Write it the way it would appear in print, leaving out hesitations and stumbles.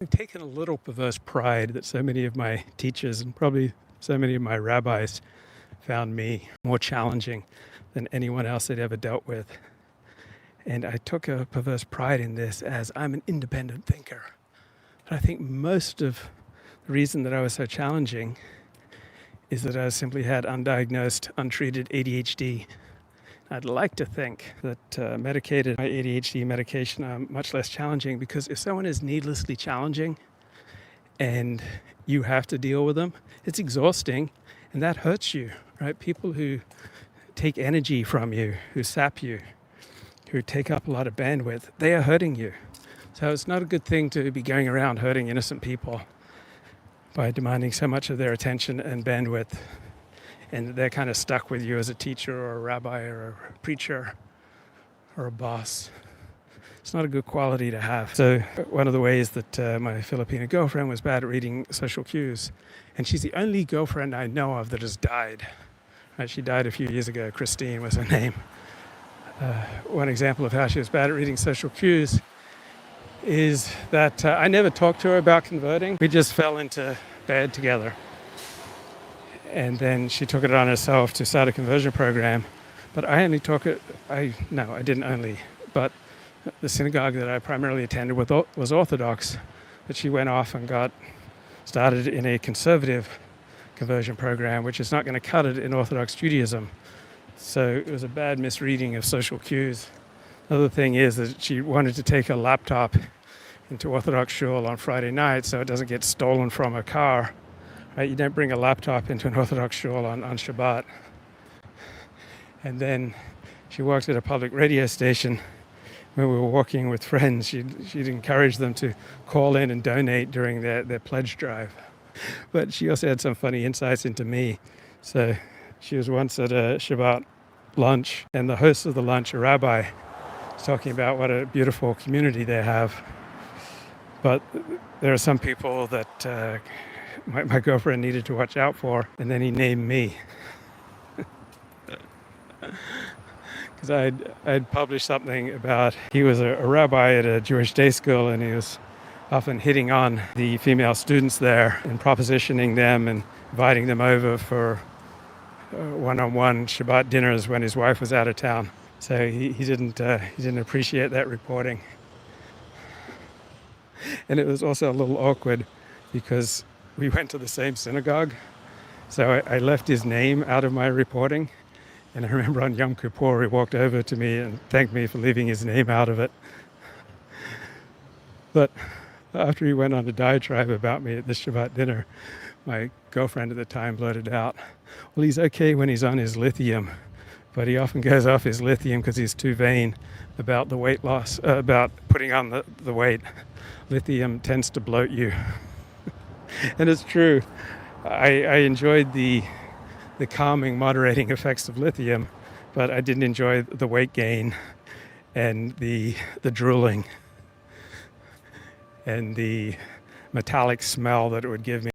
I've taken a little perverse pride that so many of my teachers and probably so many of my rabbis found me more challenging than anyone else they'd ever dealt with. And I took a perverse pride in this as I'm an independent thinker. But I think most of the reason that I was so challenging is that I simply had undiagnosed, untreated ADHD. I'd like to think that medicated my ADHD medication are much less challenging, because if someone is needlessly challenging and you have to deal with them, it's exhausting and that hurts you, right? People who take energy from you, who sap you, who take up a lot of bandwidth, they are hurting you. So it's not a good thing to be going around hurting innocent people by demanding so much of their attention and bandwidth, and they're kind of stuck with you as a teacher or a rabbi or a preacher or a boss. It's not a good quality to have. So one of the ways that my Filipino girlfriend was bad at reading social cues, and she's the only girlfriend I know of that has died. Right? She died a few years ago. Christine was her name. One example of how she was bad at reading social cues is that I never talked to her about converting. We just fell into bed together. And then she took it on herself to start a conversion program. But I only took it, I didn't only, but the synagogue that I primarily attended was Orthodox. But she went off and got started in a conservative conversion program, which is not going to cut it in Orthodox Judaism. So it was a bad misreading of social cues. Another thing is that she wanted to take her laptop into Orthodox shul on Friday night so it doesn't get stolen from her car. Right? You don't bring a laptop into an Orthodox shul on Shabbat. And then she worked at a public radio station. When we were walking with friends, she'd encourage them to call in and donate during their pledge drive. But she also had some funny insights into me. So she was once at a Shabbat lunch, and the host of the lunch, a rabbi, was talking about what a beautiful community they have. But there are some people that my girlfriend needed to watch out for, and then he named me. Because I'd published something about, he was a rabbi at a Jewish day school, and he was often hitting on the female students there and propositioning them and inviting them over for one-on-one Shabbat dinners when his wife was out of town. So he didn't appreciate that reporting. And it was also a little awkward because we went to the same synagogue. So I left his name out of my reporting. And I remember on Yom Kippur, he walked over to me and thanked me for leaving his name out of it. But after he went on a diatribe about me at the Shabbat dinner, my girlfriend at the time blurted out, well, he's okay when he's on his lithium, but he often goes off his lithium because he's too vain about the weight loss, about putting on the weight. Lithium tends to bloat you. And it's true. I enjoyed the calming, moderating effects of lithium, but I didn't enjoy the weight gain and the drooling and the metallic smell that it would give me.